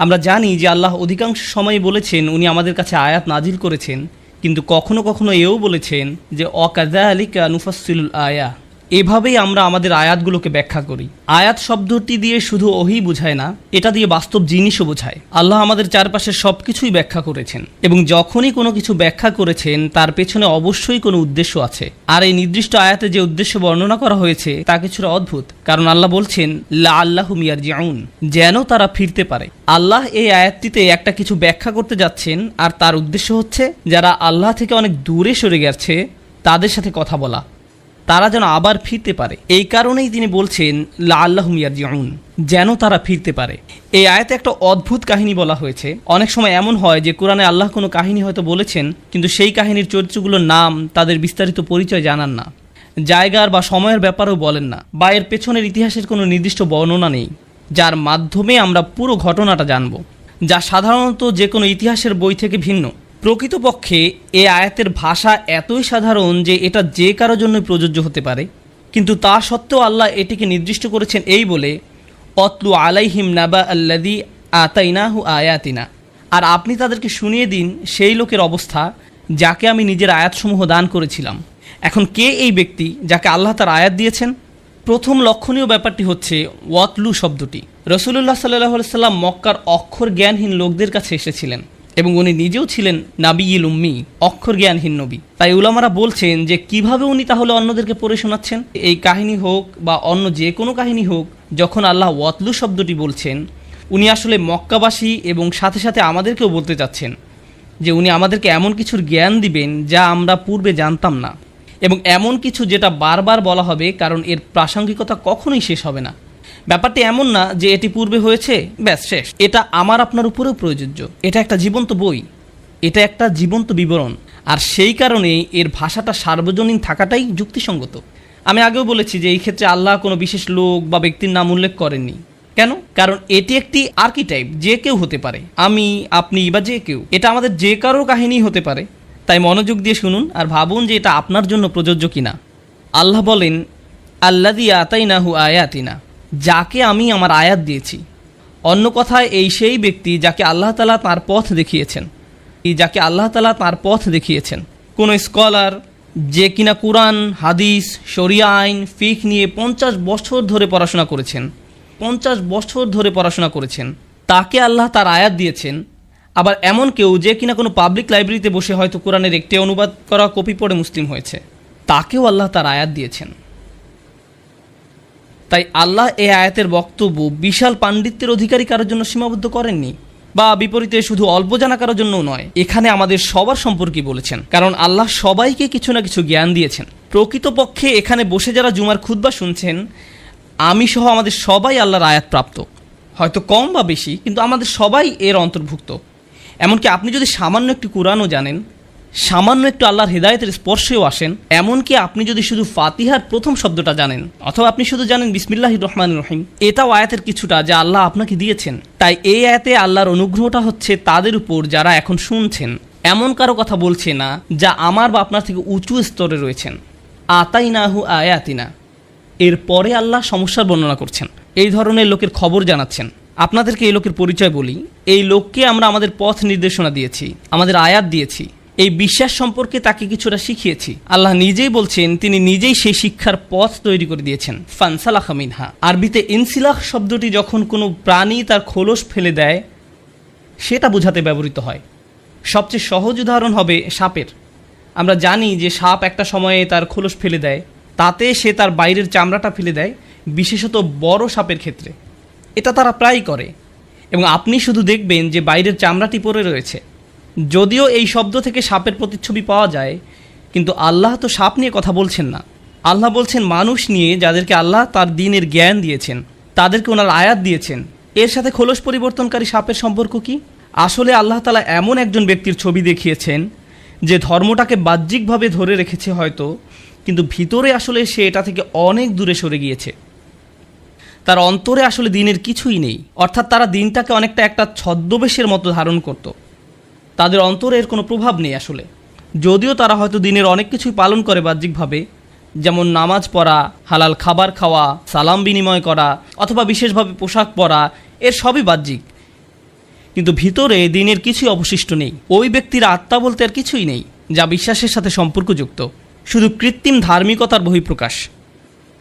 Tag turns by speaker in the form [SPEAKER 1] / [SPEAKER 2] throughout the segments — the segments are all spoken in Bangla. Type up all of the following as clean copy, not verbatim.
[SPEAKER 1] আমরা জানি যে আল্লাহ অধিকাংশ সময় বলেছেন উনি আমাদের কাছে আয়াত নাজিল করেছেন, কিন্তু কখনো কখনো এও বলেছেন যে অকাযালিকা নুফাসসিলুল আয়া, এভাবেই আমরা আমাদের আয়াতগুলোকে ব্যাখ্যা করি। আয়াত শব্দটি দিয়ে শুধু ওহী বোঝায় না, এটা দিয়ে বাস্তব জিনিসও বোঝায়। আল্লাহ আমাদের চারপাশের সব কিছুই ব্যাখ্যা করেছেন, এবং যখনই কোনো কিছু ব্যাখ্যা করেছেন তার পেছনে অবশ্যই কোনো উদ্দেশ্য আছে। আর এই নির্দিষ্ট আয়াতে যে উদ্দেশ্য বর্ণনা করা হয়েছে তা কিছুটা অদ্ভুত, কারণ আল্লাহ বলছেন লাআল্লাহুম ইয়ারজিউন, যেন তারা ফিরতে পারে। আল্লাহ এই আয়াতটিতে একটা কিছু ব্যাখ্যা করতে যাচ্ছেন, আর তার উদ্দেশ্য হচ্ছে যারা আল্লাহ থেকে অনেক দূরে সরে গেছে তাদের সাথে কথা বলা, তারা যেন আবার ফিরতে পারে। এই কারণেই তিনি বলছেন লাআল্লাহুম ইয়ারজিউন, যেন তারা ফিরতে পারে। এই আয়াতে একটা অদ্ভুত কাহিনী বলা হয়েছে। অনেক সময় এমন হয় যে কোরআনে আল্লাহ কোনো কাহিনী হয়তো বলেছেন, কিন্তু সেই কাহিনীর চরিত্রগুলোর নাম, তাদের বিস্তারিত পরিচয় জানান না, জায়গার বা সময়ের ব্যাপারেও বলেন না, বা এর পেছনের ইতিহাসের কোনো নির্দিষ্ট বর্ণনা নেই যার মাধ্যমে আমরা পুরো ঘটনাটা জানব, যা সাধারণত যে কোনো ইতিহাসের বই থেকে ভিন্ন। প্রকৃতপক্ষে এই আয়াতের ভাষা এতই সাধারণ যে এটা যে কারোর জন্যই প্রযোজ্য হতে পারে, কিন্তু তা সত্ত্বেও আল্লাহ এটিকে নির্দিষ্ট করেছেন এই বলে অতলু আলাইহিম নাবা আল্লাযী আতাইনাহু আয়াতিনা, আর আপনি তাদেরকে শুনিয়ে দিন সেই লোকের অবস্থা যাকে আমি নিজের আয়াতসমূহ দান করেছিলাম। এখন কে এই ব্যক্তি যাকে আল্লাহ তার আয়াত দিয়েছেন? প্রথম লক্ষণীয় ব্যাপারটি হচ্ছে ওয়াতলু শব্দটি। রাসূলুল্লাহ সাল্লাল্লাহু আলাইহি সাল্লাম মক্কার অক্ষর জ্ঞানহীন লোকদের কাছে এসেছিলেন, এবং উনি নিজেও ছিলেন নাবিয়ুল উম্মি, অক্ষর জ্ঞানহীন নবী। তাই উলামারা বলছেন যে কিভাবে উনি তাহলে অন্যদেরকে পড়ে শোনাচ্ছেন? এই কাহিনী হোক বা অন্য যে কোনো কাহিনী হোক, যখন আল্লাহ ওয়াতলু শব্দটি বলছেন, উনি আসলে মক্কাবাসী এবং সাথে সাথে আমাদেরকেও বলতে চাচ্ছেন যে উনি আমাদেরকে এমন কিছুর জ্ঞান দিবেন যা আমরা পূর্বে জানতাম না, এবং এমন কিছু যেটা বারবার বলা হবে, কারণ এর প্রাসঙ্গিকতা কখনোই শেষ হবে না। ব্যাপারটি এমন না যে এটি পূর্বে হয়েছে ব্যাস শেষ। এটা আমার আপনার উপরেও প্রযোজ্য। এটা একটা জীবন্ত বই, এটা একটা জীবন্ত বিবরণ, আর সেই কারণে এর ভাষাটা সার্বজনীন থাকাটাই যুক্তিসঙ্গত। আমি আগেও বলেছি যে এই ক্ষেত্রে আল্লাহ কোনো বিশেষ লোক বা ব্যক্তির নাম উল্লেখ করেননি। কেন? কারণ এটি একটি আর্কিটাইপ, যে কেউ হতে পারে, আমি, আপনি বা যে কেউ। এটা আমাদের যে কারো কাহিনী হতে পারে। তাই মনোযোগ দিয়ে শুনুন আর ভাবুন যে এটা আপনার জন্য প্রযোজ্য কিনা। আল্লাহ বলেন আল্লাযী আতাইনাহু আয়াতিনা, যাকে আমি আমার আয়াত দিয়েছি। অন্য কথায় এই সেই ব্যক্তি যাকে আল্লাহ তাআলা তাঁর পথ দেখিয়েছেন, তাঁর পথ দেখিয়েছেন। কোনো স্কলার যে কিনা কুরআন, হাদিস, শরিয়া আইন, ফিকহ নিয়ে 50 বছর ধরে পড়াশোনা করেছেন, তাকে আল্লাহ তার আয়াত দিয়েছেন। আবার এমন কেউ যে কিনা কোনো পাবলিক লাইব্রেরিতে বসে হয়তো কোরআনের একটি অনুবাদ করা কপি পড়ে মুসলিম হয়েছে, তাকেও আল্লাহ তার আয়াত দিয়েছেন। তাই আল্লাহ এই আয়াতের বক্তব্য বিশাল পাণ্ডিত্যের অধিকারী কারোর জন্য সীমাবদ্ধ করেননি, বা বিপরীতে শুধু অল্প জানা কারোর জন্যও নয়। এখানে আমাদের সবার সম্পর্কে বলেছেন, কারণ আল্লাহ সবাইকে কিছু না কিছু জ্ঞান দিয়েছেন। প্রকৃতপক্ষে এখানে বসে যারা জুমার খুতবা শুনছেন, আমি সহ আমাদের সবাই আল্লাহর আয়াত প্রাপ্ত, হয়তো কম বা বেশি, কিন্তু আমাদের সবাই এর অন্তর্ভুক্ত। এমনকি আপনি যদি সামান্য একটু কুরআনও জানেন, সামান্য একটু আল্লাহর হেদায়েতের স্পর্শেও আসেন, এমনকি আপনি যদি শুধু ফাতিহার প্রথম শব্দটা জানেন, অথবা আপনি শুধু জানেন বিসমিল্লাহির রহমানির রহিম, এটাও আয়াতের কিছুটা যা আল্লাহ আপনাকে দিয়েছেন। তাই এই আয়াতে আল্লাহর অনুগ্রহটা হচ্ছে তাদের উপর যারা এখন শুনছেন। এমন কারো কথা বলছে না যা আমার বা আপনার থেকে উঁচু স্তরে রয়েছেন। আতাইনাহু আয়াতিনা, এরপরে আল্লাহ সমস্যার বর্ণনা করছেন, এই ধরনের লোকের খবর জানাচ্ছেন। আপনাদেরকে এই লোকের পরিচয় বলি। এই লোককে আমরা আমাদের পথ নির্দেশনা দিয়েছি, আমাদের আয়াত দিয়েছি, এই বিশ্বাস সম্পর্কে তাকে কিছুটা শিখিয়েছি। আল্লাহ নিজেই বলছেন তিনি নিজেই সেই শিক্ষার পথ তৈরি করে দিয়েছেন। ফানসালাখা মিনহা, আরবিতে ইনসিলাখ শব্দটি যখন কোনো প্রাণী তার খোলস ফেলে দেয় সেটা বোঝাতে ব্যবহৃত হয়। সবচেয়ে সহজ উদাহরণ হবে সাপের। আমরা জানি যে সাপ একটা সময়ে তার খোলস ফেলে দেয়, তাতে সে তার বাইরের চামড়াটা ফেলে দেয়, বিশেষত বড় সাপের ক্ষেত্রে এটা তারা প্রায়ই করে, এবং আপনি শুধু দেখবেন যে বাইরের চামড়াটি পড়ে রয়েছে। যদিও এই শব্দ থেকে সাপের প্রতিচ্ছবি পাওয়া যায়, কিন্তু আল্লাহ তো সাপ নিয়ে কথা বলছেন না। আল্লাহ বলছেন মানুষ নিয়ে, যাদেরকে আল্লাহ তার দ্বীনের জ্ঞান দিয়েছেন, তাদেরকে ওনার আয়াত দিয়েছেন। এর সাথে খোলস পরিবর্তনকারী সাপের সম্পর্ক কি? আসলে আল্লাহ তাআলা এমন একজন ব্যক্তির ছবি দেখিয়েছেন যে ধর্মটাকে বাহ্যিকভাবে ধরে রেখেছে হয়তো, কিন্তু ভিতরে আসলে সে এটা থেকে অনেক দূরে সরে গিয়েছে। তার অন্তরে আসলে দ্বীনের কিছুই নেই, অর্থাৎ তারা দ্বীনটাকে অনেকটা একটা ছদ্মবেশের মতো ধারণ করত। তাদের অন্তরে এর কোনো প্রভাব নেই আসলে, যদিও তারা হয়তো দ্বীনের অনেক কিছুই পালন করে বাহ্যিকভাবে, যেমন নামাজ পড়া, হালাল খাবার খাওয়া, সালাম বিনিময় করা, অথবা বিশেষভাবে পোশাক পরা, এর সবই বাহ্যিক। কিন্তু ভিতরে দিনের কিছুই অবশিষ্ট নেই। ওই ব্যক্তির আত্মা বলতে আর কিছুই নেই যা বিশ্বাসের সাথে সম্পর্কযুক্ত, শুধু কৃত্রিম ধার্মিকতার বহিঃপ্রকাশ।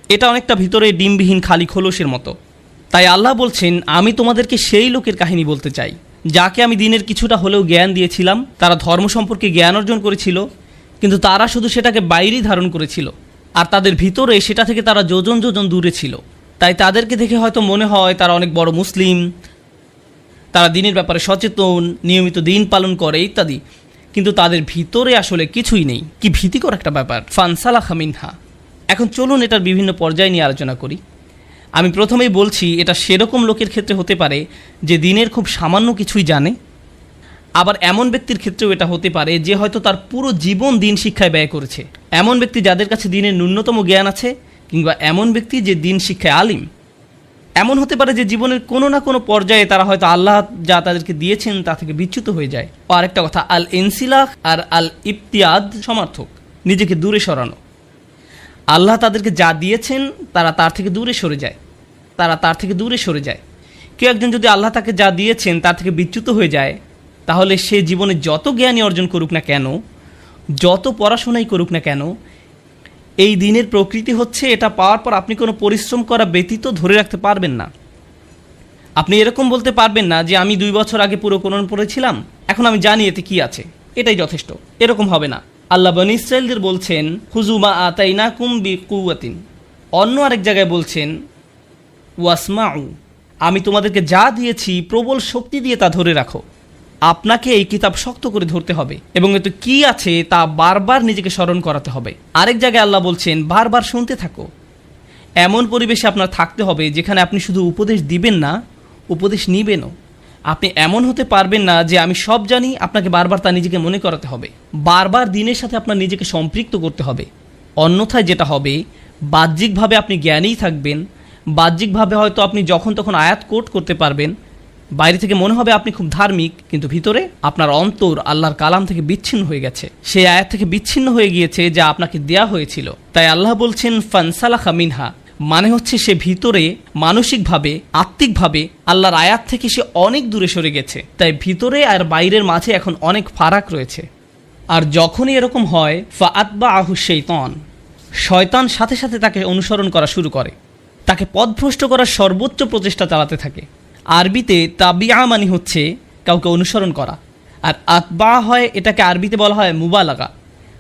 [SPEAKER 1] এটা অনেকটা ভিতরে ডিমবিহীন খালি খোলসের মতো। তাই আল্লাহ বলছেন, আমি তোমাদেরকে সেই লোকের কাহিনী বলতে চাই যাকে আমি দিনের কিছুটা হলেও জ্ঞান দিয়েছিলাম। তারা ধর্ম সম্পর্কে জ্ঞান অর্জন করেছিল, কিন্তু তারা শুধু সেটাকে বাইরেই ধারণ করেছিল, আর তাদের ভিতরে সেটা থেকে তারা যোজন যোজন দূরে ছিল। তাই তাদেরকে দেখে হয়তো মনে হয় তারা অনেক বড় মুসলিম, তারা দিনের ব্যাপারে সচেতন, নিয়মিত দিন পালন করে ইত্যাদি, কিন্তু তাদের ভিতরে আসলে কিছুই নেই। কি ভীতিকর একটা ব্যাপার। ফানসালাখা মিনহা। এখন চলুন এটার বিভিন্ন পর্যায় নিয়ে আলোচনা করি। আমি প্রথমেই বলছি, এটা সেরকম লোকের ক্ষেত্রে হতে পারে যে দিনের খুব সামান্য কিছুই জানে। আবার এমন ব্যক্তির ক্ষেত্রেও এটা হতে পারে যে হয়তো তার পুরো জীবন দিন শিক্ষায় ব্যয় করেছে। এমন ব্যক্তি যাদের কাছে দিনের ন্যূনতম জ্ঞান আছে, কিংবা এমন ব্যক্তি যে দিন শিক্ষায় আলিম। এমন হতে পারে যে জীবনের কোনো না কোনো পর্যায়ে তারা হয়তো আল্লাহ যা তাদেরকে দিয়েছেন তা থেকে বিচ্যুত হয়ে যায়। ও আরেকটা কথা, আল ইনসিলাহ আর আল ইবতিয়াদ সমার্থক, নিজেকে দূরে সরানো। আল্লাহ তাদেরকে যা দিয়েছেন তারা তার থেকে দূরে সরে যায়। কেউ একজন যদি আল্লাহ তাকে যা দিয়েছেন তার থেকে বিচ্যুত হয়ে যায়, তাহলে সে জীবনে যত জ্ঞানই অর্জন করুক না কেন, যত পড়াশোনাই করুক না কেন, এই দিনের প্রকৃতি হচ্ছে এটা পাওয়ার পর আপনি কোনো পরিশ্রম করা ব্যতীত ধরে রাখতে পারবেন না। আপনি এরকম বলতে পারবেন না যে আমি 2 বছর আগে পুরো কোরআন পড়েছিলাম, এখন আমি জানি এতে কি আছে, এটাই যথেষ্ট। এরকম হবে না। আল্লাহ বনী ইসরাঈলদের বলছেন, খুযু মা আতাইনাকুম বিকুওয়াতিন। অন্য আরেক জায়গায় বলছেন, ওয়াসমাউ, আমি তোমাদেরকে যা দিয়েছি প্রবল শক্তি দিয়ে তা ধরে রাখো। আপনাকে এই কিতাব শক্ত করে ধরতে হবে এবং এতে কি আছে তা বারবার নিজেকে স্মরণ করাতে হবে। আরেক জায়গায় আল্লাহ বলছেন, বারবার শুনতে থাকো। এমন পরিবেশে আপনার থাকতে হবে যেখানে আপনি শুধু উপদেশ দিবেন না, উপদেশ নিবেনও। আপনি এমন হতে পারবেন না যে আমি সব জানি, আপনাকে বারবার তা নিজেকে মনে করাতে হবে, বারবার দিনের সাথে আপনার নিজেকে সম্পৃক্ত করতে হবে। অন্যথায় যেটা হবে, বাহ্যিকভাবে আপনি জ্ঞানীই থাকবেন, বাহ্যিকভাবে হয়তো আপনি যখন তখন আয়াত কোট করতে পারবেন, বাইরে থেকে মনে হবে আপনি খুব ধার্মিক, কিন্তু ভিতরে আপনার অন্তর আল্লাহর কালাম থেকে বিচ্ছিন্ন হয়ে গেছে, সেই আয়াত থেকে বিচ্ছিন্ন হয়ে গিয়েছে যা আপনাকে দেয়া হয়েছিল। তাই আল্লাহ বলছেন ফানসালাখা মিনহা, মানে হচ্ছে সে ভিতরে মানসিকভাবে, আত্মিকভাবে আল্লাহর আয়াত থেকে সে অনেক দূরে সরে গেছে। তাই ভিতরে আর বাইরের মাঝে এখন অনেক ফারাক রয়েছে। আর যখনই এরকম হয়, ফাআতবাআহু শাইতান, শয়তান সাথে সাথে তাকে অনুসরণ করা শুরু করে, তাকে পথভ্রষ্ট করার সর্বোচ্চ প্রচেষ্টা চালাতে থাকে। আরবিতে তাবিআ মানে হচ্ছে কাউকে অনুসরণ করা, আর আতবা হয়, এটাকে আরবিতে বলা হয় মুবালাগা,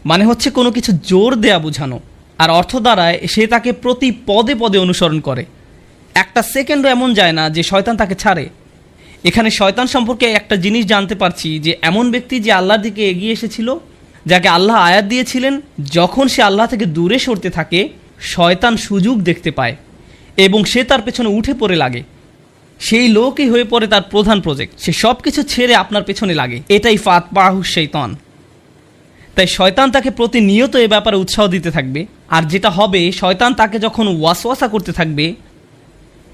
[SPEAKER 1] মানে হচ্ছে কোনো কিছু জোর দেয়া বোঝানো। আর অর্থ দ্বারায় সে তাকে প্রতি পদে পদে অনুসরণ করে, একটা সেকেন্ডও এমন যায় না যে শয়তান তাকে ছাড়ে। এখানে শয়তান সম্পর্কে একটা জিনিস জানতে পারছি যে এমন ব্যক্তি যে আল্লাহর দিকে এগিয়ে এসেছিল, যাকে আল্লাহ আয়াত দিয়েছিলেন, যখন সে আল্লাহ থেকে দূরে সরতে থাকে, শয়তান সুযোগ দেখতে পায় এবং সে তার পেছনে উঠে পড়ে লাগে। সেই লোকই হয়ে পড়ে তার প্রধান প্রজেক্ট, সে সব কিছু ছেড়ে আপনার পেছনে লাগে। এটাই ফাতবাহু শাইতান। তাই শয়তান তাকে প্রতিনিয়ত এ ব্যাপারে উৎসাহ দিতে থাকবে, আর যেটা হবে, শয়তান তাকে যখন ওয়াসওয়াসা করতে থাকবে,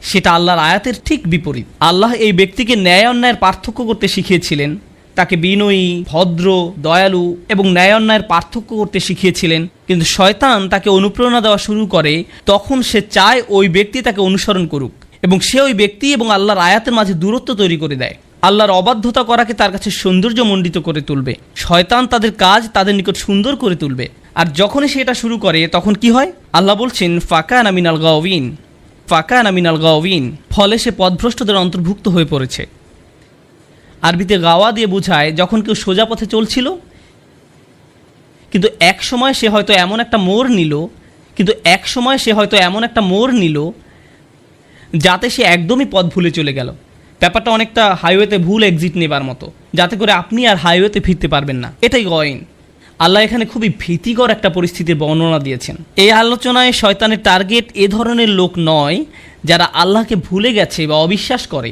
[SPEAKER 1] সেটা আল্লাহর আয়াতের ঠিক বিপরীত। আল্লাহ এই ব্যক্তিকে ন্যায় অন্যায়ের পার্থক্য করতে শিখিয়েছিলেন, তাকে বিনয়ী, ভদ্র, দয়ালু এবং ন্যায় অন্যায়ের পার্থক্য করতে শিখিয়েছিলেন। কিন্তু শয়তান তাকে অনুপ্রেরণা দেওয়া শুরু করে, তখন সে চায় ওই ব্যক্তি তাকে অনুসরণ করুক এবং সে ওই ব্যক্তি এবং আল্লাহর আয়াতের মাঝে দূরত্ব তৈরি করে দেয়। আল্লাহর অবাধ্যতা করাকে তার কাছে সৌন্দর্যমণ্ডিত করে তুলবে। শয়তান তাদের কাজ তাদের নিকট সুন্দর করে তুলবে। আর যখনই সে এটা শুরু করে, তখন কি হয়? আল্লাহ বলছেন, ফাকানা মিনাল গাওয়িন, ফাকানা মিনাল গাওয়িন, ফলে সে পথভ্রষ্টদের অন্তর্ভুক্ত হয়ে পড়েছে। আরবিতে গাওয়া দিয়ে বোঝায় যখন কেউ সোজা পথে চলছিল, কিন্তু এক সময় সে হয়তো এমন একটা মোড় নিল যাতে সে একদমই পথ ভুলে চলে গেল। ব্যাপারটা অনেকটা হাইওয়েতে ভুল এক্সিট নেবার মতো, যাতে করে আপনি আর হাইওয়েতে ফিরতে পারবেন না। এটাই গয়ন। আল্লাহ এখানে খুবই ভীতিকর একটা পরিস্থিতির বর্ণনা দিয়েছেন। এই আলোচনায় শয়তানের টার্গেট এ ধরনের লোক নয় যারা আল্লাহকে ভুলে গেছে বা অবিশ্বাস করে।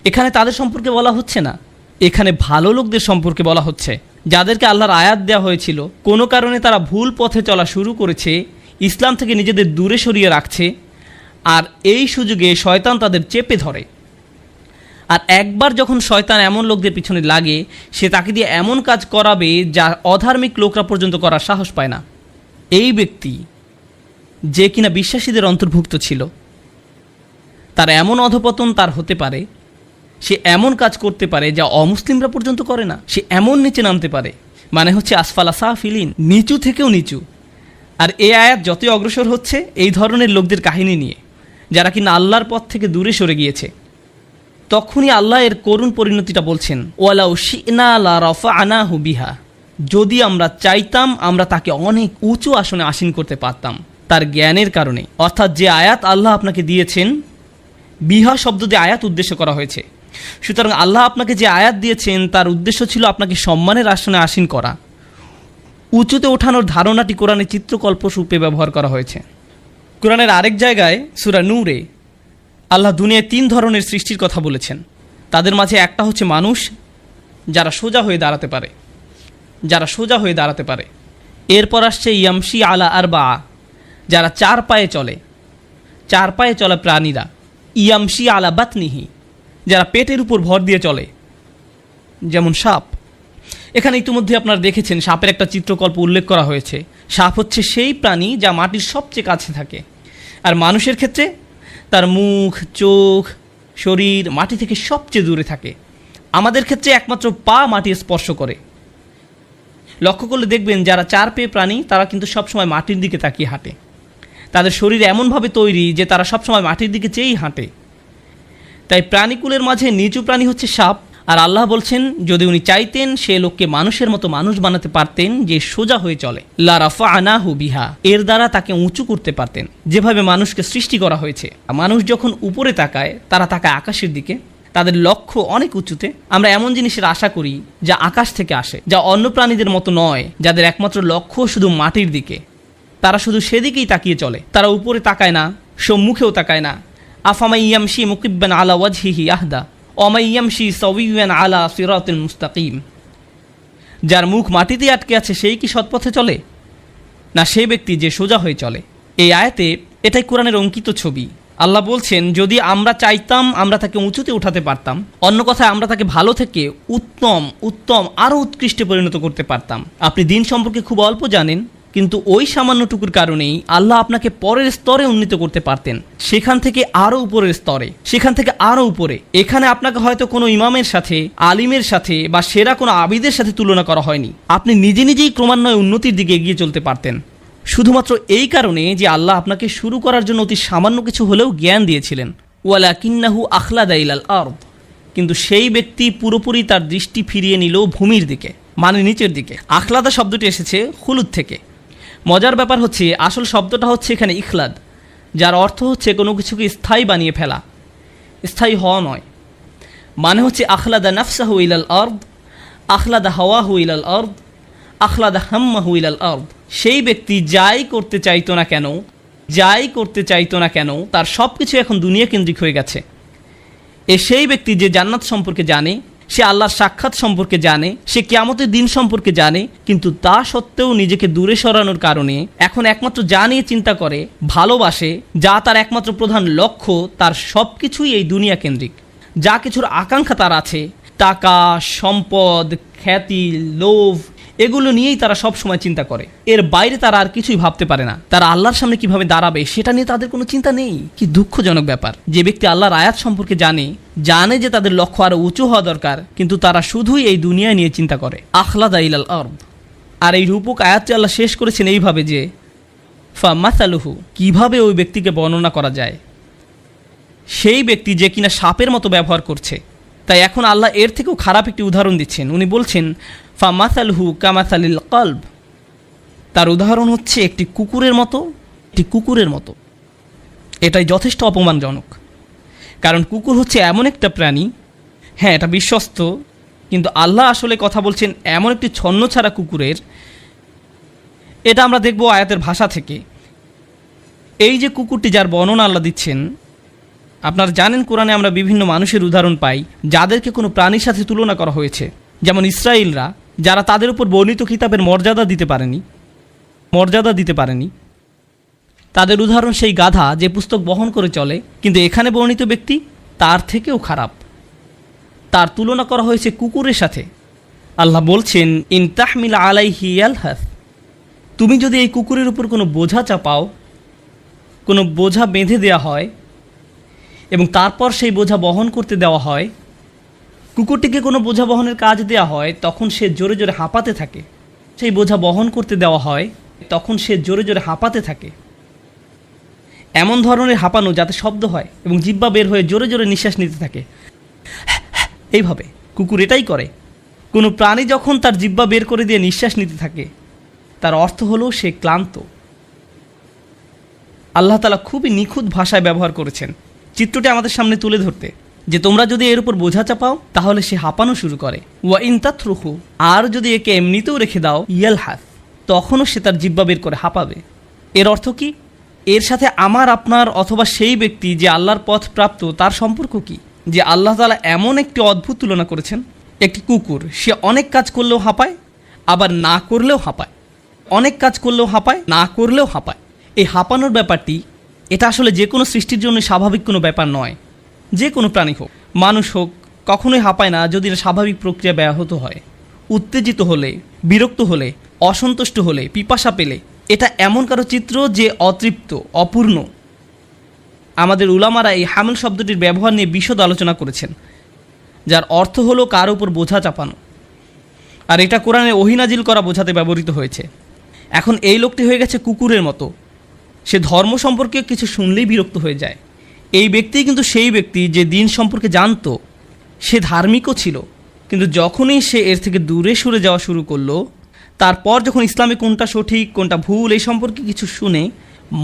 [SPEAKER 1] এখানে তাদের সম্পর্কে বলা হচ্ছে না, এখানে ভালো লোকদের সম্পর্কে বলা হচ্ছে, যাদেরকে আল্লাহর আয়াত দেওয়া হয়েছিল, কোনো কারণে তারা ভুল পথে চলা শুরু করেছে, ইসলাম থেকে নিজেদের দূরে সরিয়ে রাখছে, আর এই সুযোগে শয়তান তাদের চেপে ধরে। আর একবার যখন শয়তান এমন লোকদের পিছনে লাগে, সে তাকে দিয়ে এমন কাজ করাবে যা অধার্মিক লোকরা পর্যন্ত করার সাহস পায় না। এই ব্যক্তি যে কিনা বিশ্বাসীদের অন্তর্ভুক্ত ছিল, তার এমন অধপতন তার হতে পারে সে এমন কাজ করতে পারে যা অমুসলিমরা পর্যন্ত করে না। সে এমন নিচে নামতে পারে, মানে হচ্ছে আসফালা সাফিলিন, নিচু থেকেও নিচু। আর এই আয়াত যতই অগ্রসর হচ্ছে এই ধরনের লোকদের কাহিনী নিয়ে, যারা কিনা আল্লাহর পথ থেকে দূরে সরে গিয়েছে, তখনই আল্লাহ এর করুণ পরিণতিটা বলছেন, ওয়ালাউ শি'না লা রাফা'নাহু বিহা, যদি আমরা চাইতাম আমরা তাকে অনেক উঁচু আসনে আসীন করতে পারতাম তার জ্ঞানের কারণে। অর্থাৎ যে আয়াত আল্লাহ আপনাকে দিয়েছেন, বিহা শব্দ দিয়ে আয়াত উদ্দেশ্য করা হয়েছে। সুতরাং আল্লাহ আপনাকে যে আয়াত দিয়েছেন তার উদ্দেশ্য ছিল আপনাকে সম্মানের আসনে আসীন করা। উঁচুতে ওঠানোর ধারণাটি কোরআনে চিত্রকল্প রূপে ব্যবহার করা হয়েছে। কোরআনের আরেক জায়গায় সূরা নূরে আল্লাহ দুনিয়ায় 3 ধরনের সৃষ্টির কথা বলেছেন। তাদের মাঝে একটা হচ্ছে মানুষ, যারা সোজা হয়ে দাঁড়াতে পারে। এরপর আসছে ইয়ামশি আলা আরবা, যারা 4 পায়ে চলে প্রাণীরা। ইয়ামশি আলা বাতনিহি, যারা পেটের উপর ভর দিয়ে চলে, যেমন সাপ। এখানে ইতিমধ্যে আপনারা দেখেছেন সাপের একটা চিত্রকল্প উল্লেখ করা হয়েছে। সাপ হচ্ছে সেই প্রাণী যা মাটির সবচেয়ে কাছে থাকে, আর মানুষের ক্ষেত্রে তার মুখ, চোখ, শরীর মাটি থেকে সবচেয়ে দূরে থাকে। আমাদের ক্ষেত্রে একমাত্র পা মাটি স্পর্শ করে। লক্ষ্য করলে দেখবেন যারা 4 পেয়ে প্রাণী তারা কিন্তু সবসময় মাটির দিকে তাকিয়ে হাঁটে। তাদের শরীর এমনভাবে তৈরি যে তারা সবসময় মাটির দিকে চেয়েই হাঁটে। তাই প্রাণীকুলের মাঝে নিচু প্রাণী হচ্ছে সাপ। আর আল্লাহ বলছেন যদি উনি চাইতেন সে লোককে মানুষের মতো মানুষ বানাতে পারতেন যে সোজা হয়ে চলে। লা রাফা'নাহু বিহা, এর দ্বারা তাকে উঁচু করতে পারতেন। যেভাবে মানুষকে সৃষ্টি করা হয়েছে, মানুষ যখন উপরে তাকায় তারা তাকায় আকাশের দিকে, তাদের লক্ষ্য অনেক উঁচুতে। আমরা এমন জিনিসের আশা করি যা আকাশ থেকে আসে, যা অন্য প্রাণীদের মতো নয়, যাদের একমাত্র লক্ষ্য শুধু মাটির দিকে। তারা শুধু সেদিকেই তাকিয়ে চলে, তারা উপরে তাকায় না, সম্মুখেও তাকায় না। আফামাই ইয়ামশি মুকিব্বান আলা ওয়াজহিহি আহদা ওমাই ইয়ামশি সাওয়িয়ান আলা সিরাতিল মুস্তাকিম, যার মুখ মাটিতে আটকে আছে সেই কি সৎপথে চলে, না সেই ব্যক্তি যে সোজা হয়ে চলে। এই আয়াতে এটাই কোরআনের অঙ্কিত ছবি। আল্লাহ বলছেন যদি আমরা চাইতাম আমরা তাকে উঁচুতে উঠাতে পারতাম। অন্য কথায় আমরা তাকে ভালো থেকে উত্তম আরও উৎকৃষ্টে পরিণত করতে পারতাম। আপনি দিন সম্পর্কে খুব অল্প জানেন, কিন্তু ওই সামান্যটুকুর কারণেই আল্লাহ আপনাকে পরের স্তরে উন্নীত করতে পারতেন, সেখান থেকে আরও উপরের স্তরে, সেখান থেকে আরও উপরে। এখানে আপনাকে হয়তো কোনো ইমামের সাথে, আলিমের সাথে বা সেরা কোনো আবিদের সাথে তুলনা করা হয়নি। আপনি নিজেই ক্রমান্বয়ে উন্নতির দিকে এগিয়ে চলতে পারতেন, শুধুমাত্র এই কারণে যে আল্লাহ আপনাকে শুরু করার জন্য অতি সামান্য কিছু হলেও জ্ঞান দিয়েছিলেন। ওয়ালাকিন্নাহু আখলাদা ইলাল আরদ, কিন্তু সেই ব্যক্তি পুরোপুরি তার দৃষ্টি ফিরিয়ে নিল ভূমির দিকে, মানে নিচের দিকে। আখলাদা শব্দটি এসেছে খুলুদ থেকে। মজার ব্যাপার হচ্ছে আসল শব্দটা হচ্ছে এখানে ইখলাদ, যার অর্থ হচ্ছে কোনো কিছুকে স্থায়ী বানিয়ে ফেলা, স্থায়ী হওয়া নয়। মানে হচ্ছে আখলাদা নাফসাহু ইলাল আরদ, আখলাদা হাওয়াহু ইলাল আরদ, আখলাদা হাম্মাহু ইলাল আরদ। সেই ব্যক্তি যাই করতে চাইতো না কেন তার সব কিছু এখন দুনিয়া কেন্দ্রিক হয়ে গেছে। সেই ব্যক্তি যে জান্নাত সম্পর্কে জানে, সে আল্লাহর সাক্ষাৎ সম্পর্কে জানে, সে কিয়ামতের দিন সম্পর্কে জানে, কিন্তু তা সত্ত্বেও নিজেকে দূরে সরানোর কারণে এখন একমাত্র যা নিয়ে চিন্তা করে, ভালোবাসে, যা তার একমাত্র প্রধান লক্ষ্য, তার সব কিছুই এই দুনিয়া কেন্দ্রিক। যা কিছুর আকাঙ্ক্ষা তার আছে, টাকা, সম্পদ, খ্যাতি, লোভ, এগুলো নিয়েই তারা সব সময় চিন্তা করে। এর বাইরে তারা আর কিছুই ভাবতে পারে না। তারা আল্লাহর সামনে কিভাবে দাঁড়াবে সেটা নিয়ে তাদের কোনো চিন্তা নেই। কি দুঃখজনক ব্যাপার। যে ব্যক্তি আল্লাহর আয়াত সম্পর্কে জানে যে তাদের লক্ষ্য আরো উঁচু হওয়া দরকার, কিন্তু তারা শুধুই এই দুনিয়া নিয়ে চিন্তা করে। আখলাদা ইলাল আরদ। আর এই রূপক আয়াতটি আল্লাহ শেষ করেছেন এইভাবে যে ফামাসালুহু, কিভাবে ওই ব্যক্তিকে বর্ণনা করা যায়, সেই ব্যক্তি যে কিনা সাপের মতো ব্যবহার করছে। তাই এখন আল্লাহ এর থেকেও খারাপ একটি উদাহরণ দিচ্ছেন। উনি বলছেন ফামাসালহু কামাসালিল কলব, তার উদাহরণ হচ্ছে একটি কুকুরের মতো। এটাই যথেষ্ট অপমানজনক, কারণ কুকুর হচ্ছে এমন একটা প্রাণী, হ্যাঁ এটা বিশ্বস্ত, কিন্তু আল্লাহ আসলে কথা বলছেন এমন একটি ছন্নছাড়া কুকুরের। এটা আমরা দেখব আয়াতের ভাষা থেকে। এই যে কুকুরটি যার বর্ণনা আল্লাহ দিচ্ছেন, আপনারা জানেন কোরআনে আমরা বিভিন্ন মানুষের উদাহরণ পাই যাদেরকে কোনো প্রাণীর সাথে তুলনা করা হয়েছে। যেমন ইসরাইলরা, যারা তাদের উপর বর্ণিত কিতাবের মর্যাদা দিতে পারেনি, তাদের উদাহরণ সেই গাধা যে পুস্তক বহন করে চলে, কিন্তু এখানে বর্ণিত ব্যক্তি তার থেকেও খারাপ। তার তুলনা করা হয়েছে কুকুরের সাথে। আল্লাহ বলছেন ইন তাহমিল আলাইহি ইয়ালহাস, তুমি যদি এই কুকুরের উপর কোনো বোঝা চাপাও, কোনো বোঝা বেঁধে দেওয়া হয় এবং তারপর সেই বোঝা বহন করতে দেওয়া হয়, কুকুরটিকে কোনো বোঝা বহনের কাজ দেওয়া হয় তখন সে জোরে জোরে হাঁপাতে থাকে। সেই বোঝা বহন করতে দেওয়া হয় তখন সে জোরে জোরে হাঁপাতে থাকে, এমন ধরনের হাঁপানো যাতে শব্দ হয় এবং জিহ্বা বের হয়ে জোরে জোরে নিঃশ্বাস নিতে থাকে। এইভাবে কুকুর এটাই করে। কোনো প্রাণী যখন তার জিহ্বা বের করে দিয়ে নিঃশ্বাস নিতে থাকে, তার অর্থ হলো সে ক্লান্ত। আল্লাহ তাআলা খুবই নিখুঁত ভাষায় ব্যবহার করেছেন চিত্রটি আমাদের সামনে তুলে ধরতে, যে তোমরা যদি এর উপর বোঝা চাপাও তাহলে সে হাঁপানো শুরু করে। ওয়া ইন তাতরুহু, আর যদি একে এমনিতেও রেখে দাও, ইয়ালহাস, তখনও সে তার জিহ্বা বের করে হাঁপাবে। এর অর্থ কি? এর সাথে আমার আপনার অথবা সেই ব্যক্তি যে আল্লাহর পথ প্রাপ্ত তার সম্পর্ক কি? যে আল্লাহ তাআলা এমন একটি অদ্ভুত তুলনা করেছেন, একটি কুকুর সে অনেক কাজ করলেও হাঁপায়, আবার না করলেও হাঁপায়, অনেক কাজ করলেও হাঁপায়, না করলেও হাঁপায়। এই হাঁপানোর ব্যাপারটি এটা আসলে যে কোনো সৃষ্টির জন্য স্বাভাবিক কোনো ব্যাপার নয়। যে কোনো প্রাণী হোক, মানুষ হোক, কখনোই হাঁপায় না যদি স্বাভাবিক প্রক্রিয়া ব্যাহত হয়। উত্তেজিত হলে, বিরক্ত হলে, অসন্তুষ্ট হলে, পিপাসা পেলে, এটা এমন কারো চিত্র যে অতৃপ্ত, অপূর্ণ। আমাদের উলামারা এই হামল শব্দটির ব্যবহার নিয়ে বিশদ আলোচনা করেছেন, যার অর্থ হলো কার উপর বোঝা চাপানো, আর এটা কোরআনে ওহী নাজিল করা বোঝাতে ব্যবহৃত হয়েছে। এখন এই লোকটি হয়ে গেছে কুকুরের মতো, সে ধর্ম সম্পর্কে কিছু শুনলেই বিরক্ত হয়ে যায়। এই ব্যক্তি কিন্তু সেই ব্যক্তি যে দিন সম্পর্কে জানতো, সে ধার্মিকও ছিল, কিন্তু যখনই সে এর থেকে দূরে সরে যাওয়া শুরু করলো, তারপর যখন ইসলামে কোনটা সঠিক কোনটা ভুল এই সম্পর্কে কিছু শুনে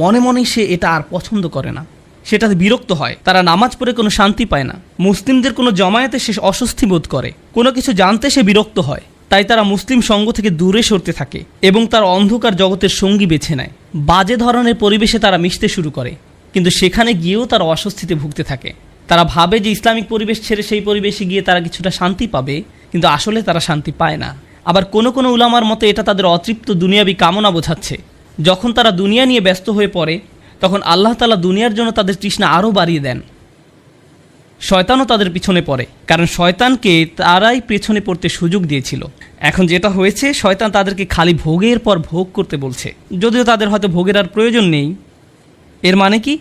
[SPEAKER 1] মনে মনে সে এটা আর পছন্দ করে না, সেটাতে বিরক্ত হয়। তারা নামাজ পড়ে কোনো শান্তি পায় না, মুসলিমদের কোনো জমায়েতে সে অস্বস্তি বোধ করে, কোনো কিছু জানতে সে বিরক্ত হয়। তাই তারা মুসলিম সঙ্গ থেকে দূরে সরতে থাকে এবং তার অন্ধকার জগতের সঙ্গী বেছে নেয়। বাজে ধরনের পরিবেশে তারা মিশতে শুরু করে, কিন্তু সেখানে গিয়েও তারা অস্বস্তিতে ভুগতে থাকে। তারা ভাবে যে ইসলামিক পরিবেশ ছেড়ে সেই পরিবেশে গিয়ে তারা কিছুটা শান্তি পাবে, কিন্তু আসলে তারা শান্তি পায় না। আবার কোনো কোনো উলামার মতে এটা তাদের অতৃপ্ত দুনিয়াবি কামনা বোঝাচ্ছে। যখন তারা দুনিয়া নিয়ে ব্যস্ত হয়ে পড়ে, তখন আল্লাহ তাআলা দুনিয়ার জন্য তাদের তৃষ্ণা আরও বাড়িয়ে দেন। শয়তানও তাদের পিছনে পড়ে, কারণ শয়তানকে তারাই পেছনে পড়তে সুযোগ দিয়েছিল। এখন যেটা হয়েছে, শয়তান তাদেরকে খালি ভোগের পর ভোগ করতে বলছে, যদিও তাদের হয়তো ভোগের আর প্রয়োজন নেই। এর মানে কি?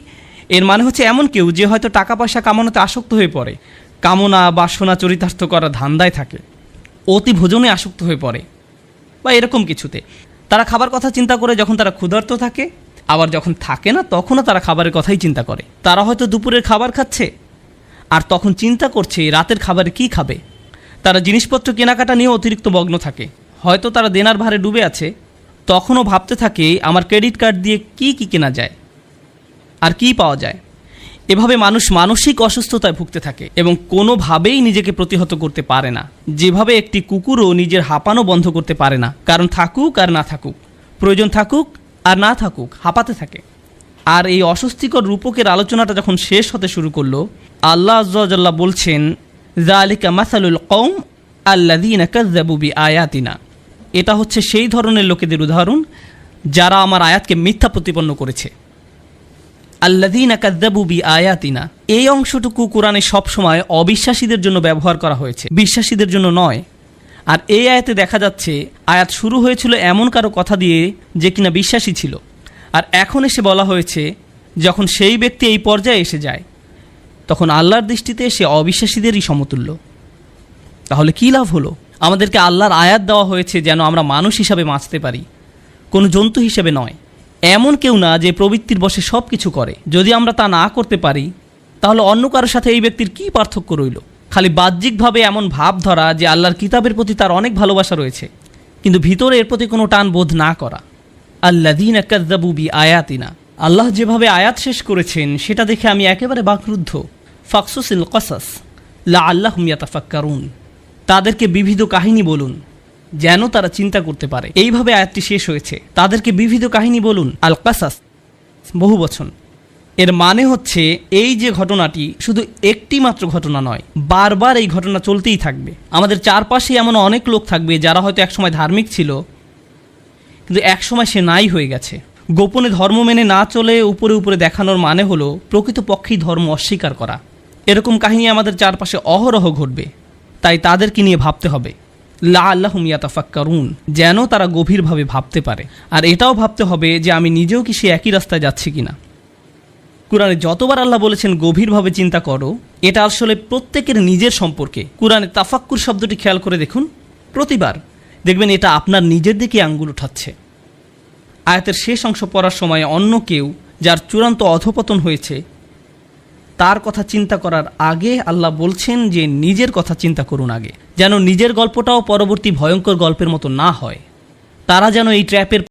[SPEAKER 1] এর মানে হচ্ছে এমন কেউ যে হয়তো টাকা পয়সা কামানোতে আসক্ত হয়ে পড়ে, কামনা বাসনা চরিতার্থ করার ধান্দায় থাকে, অতি ভোজনে আসক্ত হয়ে পড়ে, বা এরকম কিছুতে। তারা খাবার কথা চিন্তা করে যখন তারা ক্ষুধার্ত থাকে, আবার যখন থাকে না তখনও তারা খাবারের কথাই চিন্তা করে। তারা হয়তো দুপুরের খাবার খাচ্ছে আর তখন চিন্তা করছে রাতের খাবারে কি খাবে। তারা জিনিসপত্র কেনাকাটা নিয়ে অতিরিক্ত মগ্ন থাকে, হয়তো তারা দেনার ভারে ডুবে আছে, তখনও ভাবতে থাকে আমার ক্রেডিট কার্ড দিয়ে কি কি কেনা যায় আর কি পাওয়া যায়। এভাবে মানুষ মানসিক অসুস্থতায় ভুগতে থাকে এবং কোনোভাবেই নিজেকে প্রতিহত করতে পারে না। যেভাবে একটি কুকুরও নিজের হাঁপানো বন্ধ করতে পারে না, কারণ থাকুক আর না থাকুক, প্রয়োজন থাকুক আর না থাকুক, হাঁপাতে থাকে। আর এই অস্বস্তিকর রূপকের আলোচনাটা যখন শেষ হতে শুরু করলো, আল্লাহ আযজা ওয়া জাল্লা বলছেন, যালিকা মাসালুল কওম আল্লাযীনা কাযযাবু বিআয়াতিনা, এটা হচ্ছে সেই ধরনের লোকেদের উদাহরণ যারা আমার আয়াতকে মিথ্যা প্রতিপন্ন করেছে। আল্লাযীনা কাযযাবু বিআয়াতিনা, এই অংশটুকু কোরআনে সবসময় অবিশ্বাসীদের জন্য ব্যবহার করা হয়েছে, বিশ্বাসীদের জন্য নয়। আর এই আয়াতে দেখা যাচ্ছে আয়াত শুরু হয়েছিল এমন কারো কথা দিয়ে যে কিনা বিশ্বাসী ছিল, আর এখন এসে বলা হয়েছে যখন সেই ব্যক্তি এই পর্যায়ে এসে যায় তখন আল্লাহর দৃষ্টিতে সে অবিশ্বাসীদেরই সমতুল্য। তাহলে কী লাভ হলো? আমাদেরকে আল্লাহর আয়াত দেওয়া হয়েছে যেন আমরা মানুষ হিসাবে বাঁচতে পারি, কোনো জন্তু হিসেবে নয়। এমন কেউ না যে প্রবৃত্তির বশে সব কিছু করে। যদি আমরা তা না করতে পারি, তাহলে অন্য কারোর সাথে এই ব্যক্তির কী পার্থক্য রইল? খালি বাহ্যিকভাবে এমন ভাব ধরা যে আল্লাহর কিতাবের প্রতি তার অনেক ভালোবাসা রয়েছে, কিন্তু ভিতরে এর প্রতি কোনো টান বোধ না করা। আল্লাযীনা কাযযাবু বিআয়াতিনা, আল্লাহ যেভাবে আয়াত শেষ করেছেন সেটা দেখে আমি একেবারে বাকরুদ্ধ। ফাকসুসিল কসাস লাআল্লাহুম ইয়াতাফাক্কারুন, তাদেরকে বিবিধ কাহিনী বলুন যেন তারা চিন্তা করতে পারে। এইভাবে আয়াতটি শেষ হয়েছে, তাদেরকে বিবিধ কাহিনী বলুন। আল কাসাস বহু বচন, এর মানে হচ্ছে এই যে ঘটনাটি শুধু একটি মাত্র ঘটনা নয়, বারবার এই ঘটনা চলতেই থাকবে। আমাদের চারপাশে এমন অনেক লোক থাকবে যারা হয়তো একসময় ধার্মিক ছিল, কিন্তু একসময় সে নাই হয়ে গেছে। গোপনে ধর্ম মেনে না চলে উপরে উপরে দেখানোর মানে হলো প্রকৃতপক্ষেই ধর্ম অস্বীকার করা। এরকম কাহিনী আমাদের চারপাশে অহরহ ঘটবে, তাই তাদেরকে নিয়ে ভাবতে হবে। লাআল্লাহুম ইয়াতাফাক্কারুন, যেন তারা গভীরভাবে ভাবতে পারে। আর এটাও ভাবতে হবে যে আমি নিজেও কি সে একই রাস্তায় যাচ্ছি কিনা। কুরআনে যতবার আল্লাহ বলেছেন গভীরভাবে চিন্তা করো, এটা আসলে প্রত্যেকের নিজের সম্পর্কে। কুরআনে তাফাক্কুর শব্দটি খেয়াল করে দেখুন, প্রতিবার দেখবেন এটা আপনার নিজের দিকে আঙ্গুল উঠাচ্ছে। আয়াতের শেষ অংশ পড়ার সময় অন্য কেউ যার চূড়ান্ত অধপতন হয়েছে তার কথা চিন্তা করার আগে আল্লাহ বলছেন যে নিজের কথা চিন্তা করুন আগে, যেন নিজের গল্পটাও পরবর্তী ভয়ঙ্কর গল্পের মতো না হয়। তারা যেন এই ট্র্যাপের